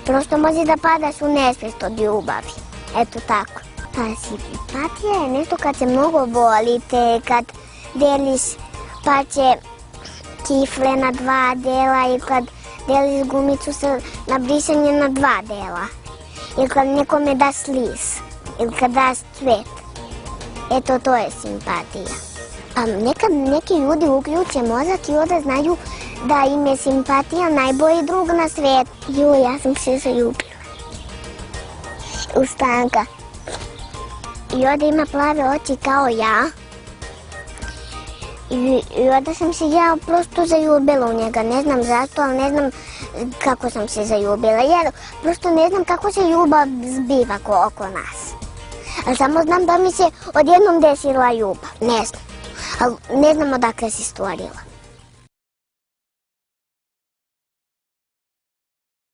Prosto može da padaš u nesvest od ljubavi. Eto tako. Pa simpatija je nešto kad se mnogo volite, kad deliš pače kifle na dva dela i kad deliš gumicu na brisanje na dva dela. Ili kad nekome daš lis, ili kad daš cvet. Eto, to je simpatija. A nekad neki ljudi uključe mozak i onda znaju da im je simpatija najbolji drug na svijetu. Ja sam se zaljubila u Stanka. I onda ima plave oči kao ja. I onda sam se ja prosto zaljubila u njega. Ne znam zašto, ali ne znam kako sam se zaljubila. Jer prosto ne znam kako se ljubav zbiva oko nas. Ali samo znam da mi se odjednom desila ljubav. Ne znam. Ali ne znam odakle se stvorila.